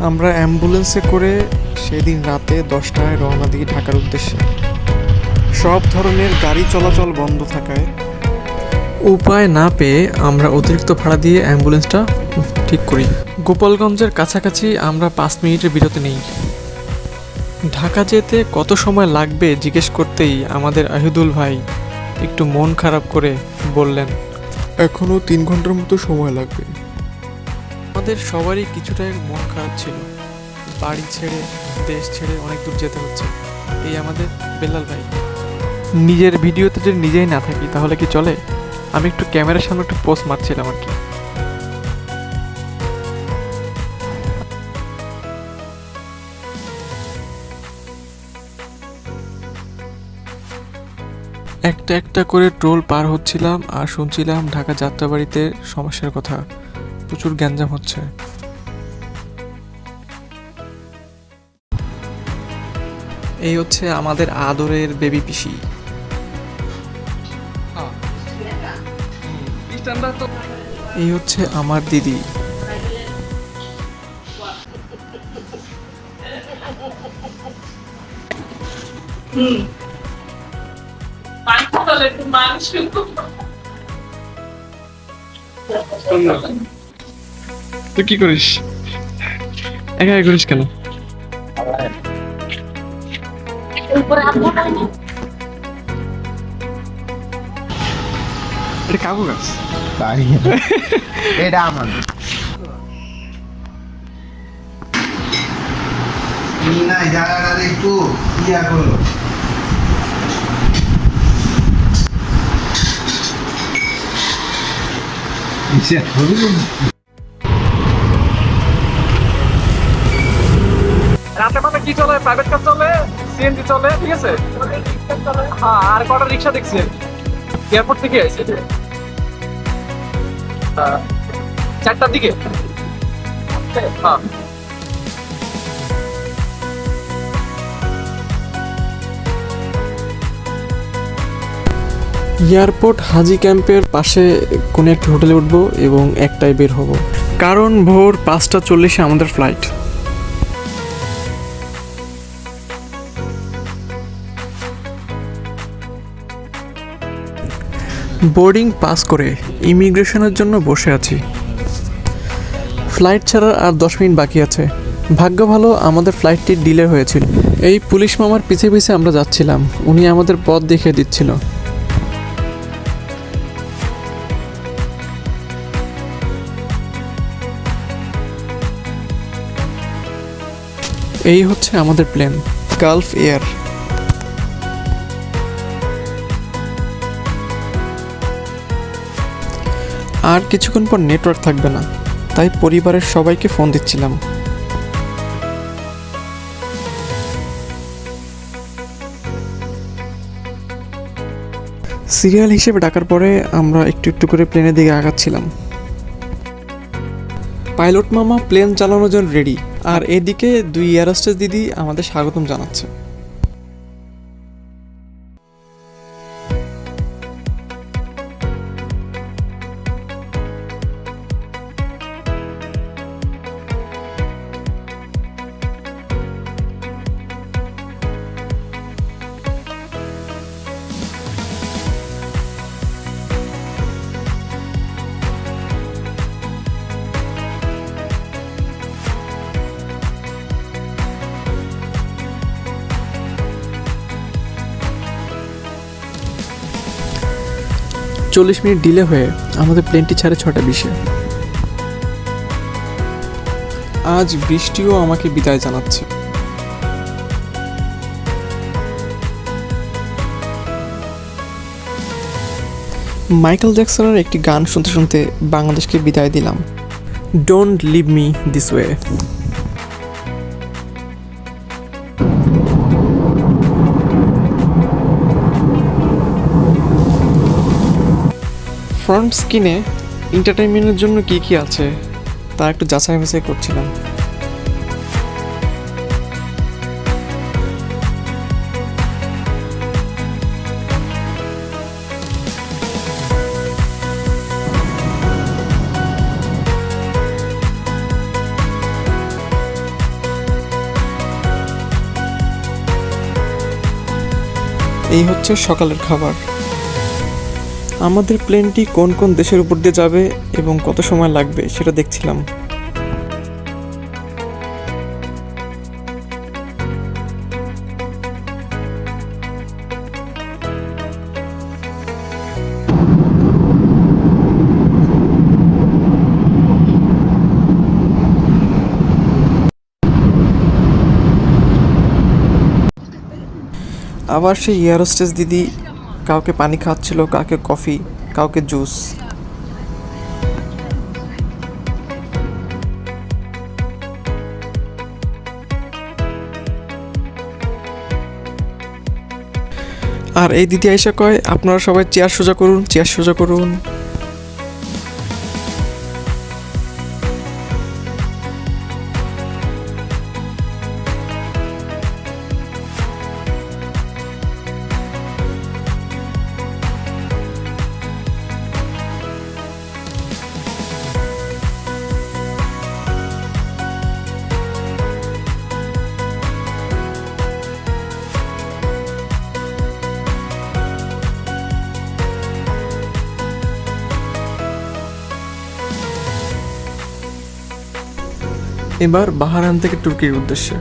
আমরা অ্যাম্বুলেন্সে করে সেদিন রাতে 10টায় রওনা দিই ঢাকার উদ্দেশ্যে। সব ধরনের গাড়ি চলাচল বন্ধ থাকায় উপায় না পেয়ে আমরা অতিরিক্ত ভাড়া দিয়ে অ্যাম্বুলেন্সটা ঠিক করি। গোপালগঞ্জের কাছাকাছি আমরা 5 মিনিটের বিরতি নেই। ঢাকা যেতে কত সময় লাগবে জিজ্ঞেস করতেই আমাদের আহিদুল ভাই একটু মন খারাপ করে বললেন, এখনও 3 ঘন্টার মতো সময় লাগবে। আমাদের সবারই কিছুটাই মন খারাপ ছিল। বাড়ি ছেড়ে দেশ ছেড়ে অনেক দূর যেতে হচ্ছে। এই আমাদের বেলাল ভাই। নিজের ভিডিওতে যদি নিজেই না থাকি তাহলে কি চলে? আমি একটু ক্যামেরার সামনে একটু পোস্ট মারছিলাম আর কি। একটা একটা করে টোল পার হচ্ছিলাম আর শুনছিলাম ঢাকা যাত্রাবাড়িতে সমস্যার কথা। প্রচুর গ্যাঞ্জাম হচ্ছে। এই হচ্ছে আমাদের আদরের বেবি পিসি। এই হচ্ছে আমার দিদি। তুই কি করিস? একা একা করিস কেন? এটা কাবু গাছ। তাই এটা আমার না জায়গাটা একটু ইয়া করো। রাতে মানে কি চলে? প্রাইভেট কার চলে, সিএনজি চলে, ঠিক আছে। হ্যাঁ, আর কটা রিক্সা দেখছি এয়ারপোর্ট থেকে এসে 4টার দিকে। হ্যাঁ, এয়ারপোর্ট হাজি ক্যাম্পের পাশে কোনো একটা হোটেলে উঠবো এবং একটাই বের হব, কারণ ভোর 5টা 40-এ আমাদের ফ্লাইট। বোর্ডিং পাস করে ইমিগ্রেশনের জন্য বসে আছি। ফ্লাইট ছাড়ার আর 10 মিনিট বাকি আছে। ভাগ্য ভালো আমাদের ফ্লাইটটি ডিলে হয়েছিল। এই পুলিশ মামার পিছে পিছে আমরা যাচ্ছিলাম, উনি আমাদের পথ দেখিয়ে দিচ্ছিল। এই হচ্ছে আমাদের প্লেন, গালফ এয়ার। আর কিছুক্ষণ পর নেটওয়ার্ক থাকবে না, তাই পরিবারের সবাইকে ফোন দিচ্ছিলাম। সিরিয়াল হিসেবে ডাকার পরে আমরা একটু একটু করে প্লেনের দিকে আগাচ্ছিলাম। পাইলট মামা প্লেন চালানোর জন্য রেডি, আর এদিকে 2 এয়ার হোস্টেস দিদি আমাদের স্বাগতম জানাচ্ছে। চল্লিশ মিনিট ডিলে হয়ে আমাদের প্লেনটি ছাড়ে 6টা 20-এ। আজ বৃষ্টিও আমাকে বিদায় জানাচ্ছে। মাইকেল জ্যাকসনের একটি গান শুনতে শুনতে বাংলাদেশকে বিদায় দিলাম। Don't leave me this way. Front স্ক্রিনে এন্টারটেইনমেন্টের জন্য কী কী আছে তা একটু যাচাই বাছাই করছিলাম। এই হচ্ছে সকালের খাবার। আমাদের প্লেনটি কোন কোন দেশের উপর দিয়ে যাবে এবং কত সময় লাগবে সেটা দেখছিলাম। আবার সেই এয়ার হোস্টেস দিদি কাউকে পানি খাওয়াচ্ছিল, কাউকে কফি, কাউকে জুস। আর এই দিদি আইসা কয়, আপনারা সবাই চেয়ার সোজা করুন, চেয়ার সোজা করুন। এবার বাহারান থেকে তুর্কির উদ্দেশ্যে।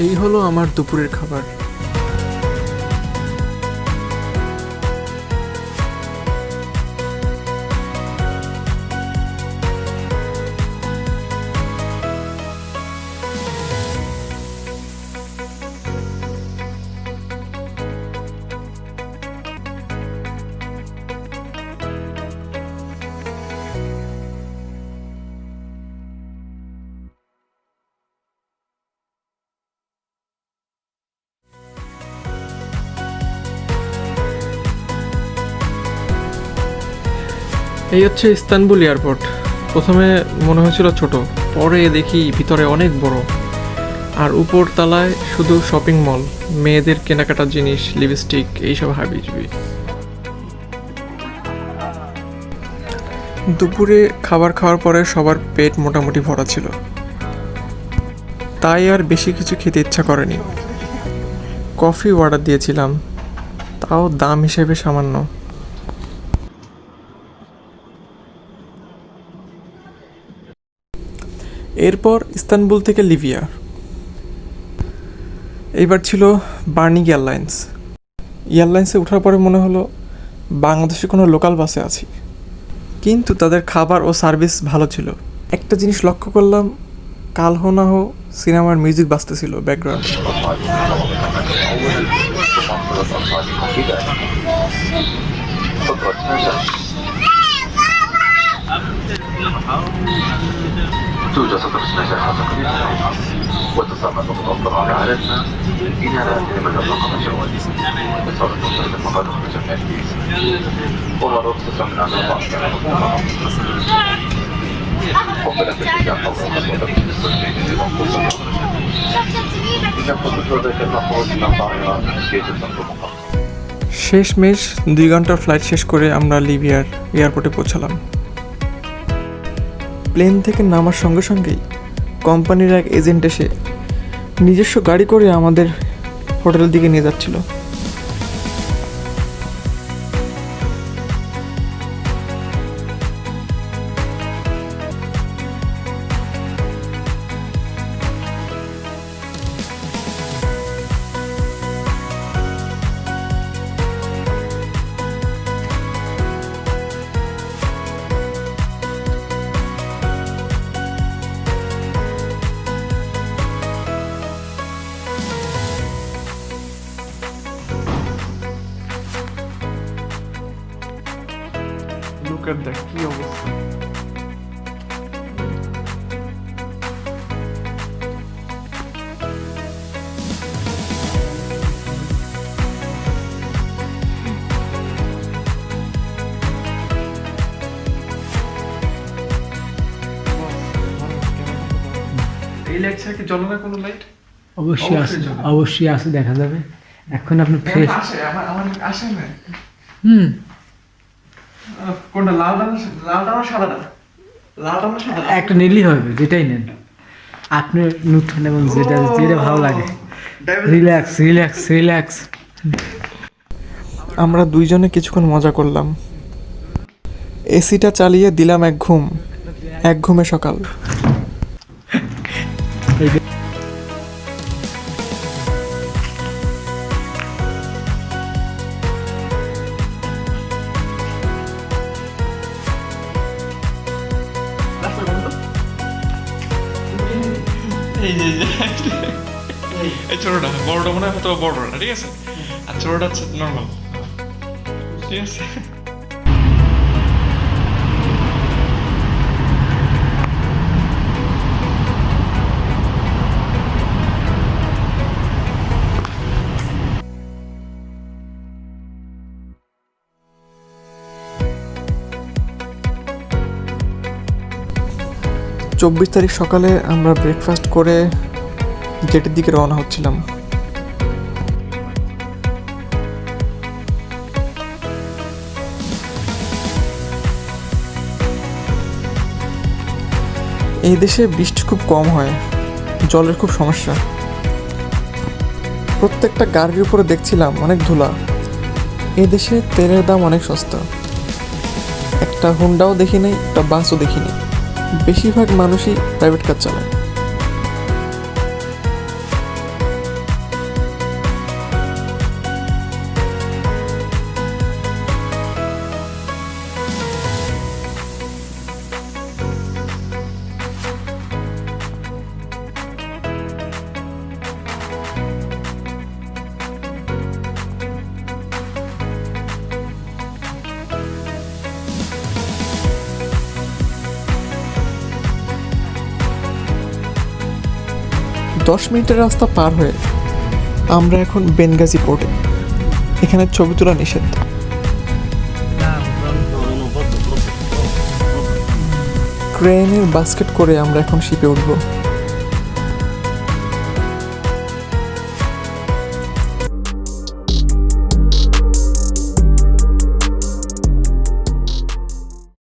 এই হলো আমার দুপুরের খাবার। এই হচ্ছে ইস্তানবুল এয়ারপোর্ট। প্রথমে মনে হয়েছিল ছোট, পরে দেখি ভিতরে অনেক বড়। আর উপর তলায় শুধু শপিং মল, মেয়েদের কেনাকাটার জিনিস, লিপস্টিক, এইসব হাবিজাবি। দুপুরে খাবার খাওয়ার পরে সবার পেট মোটামুটি ভরা ছিল, তাই আর বেশি কিছু খেতে ইচ্ছা করেনি। কফি অর্ডার দিয়েছিলাম, তাও দাম হিসেবে সামান্য। এরপর ইস্তানবুল থেকে লিবিয়া। এইবার ছিল বার্নিং এয়ারলাইন্স। এয়ারলাইন্সে ওঠার পরে মনে হলো বাংলাদেশে কোনো লোকাল বাসে আছি, কিন্তু তাদের খাবার ও সার্ভিস ভালো ছিল। একটা জিনিস লক্ষ্য করলাম, কাল হো না হো সিনেমার মিউজিক বাজতেছিল ব্যাকগ্রাউন্ডে। توجد نجاحات كبيرة وتصمم القرار على الناس إنها لمن الرقم الجوال وصارت تصل المقالة جميع الجيش ومرات تستمر على بعض وقبلت الاتجاه حول خطوة التسجيل لمنقوص إذا كنت ذلك المخرج من الطائرات يجب تنظيم শেষমেশ 2 ঘন্টার ফ্লাইট শেষ করে আমরা লিবিয়ার এয়ারপোর্টে পৌঁছালাম। প্লেন থেকে নামার সঙ্গে সঙ্গেই কোম্পানির এক এজেন্ট এসে নিজস্ব গাড়ি করে আমাদের হোটেলের দিকে নিয়ে যাচ্ছিল। Look at that, কি অবস্থা! এই লাইট ছাড়া কি জ্বলে না কোনো লাইট? অবশ্যই আছে, অবশ্যই জ্বলে। অবশ্যই আছে, দেখা যাবে। এখন আপনি ফ্রেশ। আসে আমার আসে না। হুম, কোনটা লালটা না সাদাটা? লালটা না সাদা? একটা নিলেই হবে, যেটাই নেন আপনি নতুন এবং যেটা যেটা ভালো লাগে। Relax relax relax. আমরা দুইজনে কিছুক্ষণ মজা করলাম। এসিটা চালিয়ে দিলাম এক ঘুমে সকাল। এই ছোটটা, বড়টা মনে হয় হয়তো বড়টা, ঠিক আছে, আর ছোটটা হচ্ছে নর্মাল, ঠিক আছে। চব্বিশ তারিখ সকালে আমরা ব্রেকফাস্ট করে গেটের দিকে রওনা হচ্ছিলাম। এই দেশে বৃষ্টি খুব কম হয়, জলের খুব সমস্যা। প্রত্যেকটা গাড়ির উপরে দেখছিলাম অনেক ধুলা। এই দেশে তেলের দাম অনেক সস্তা। একটা হুন্ডাও দেখি নাই, একটা বাসও দেখিনি। বেশিরভাগ মানুষই প্রাইভেট কার চালায়। দশ মিনিটের রাস্তা পার হয়ে আমরা এখন বেনগাজি পোর্টে। এখানে ছবি তোলা নিষেধ। ক্রেনের বাস্কেট করে আমরা এখন শিপে উঠবো।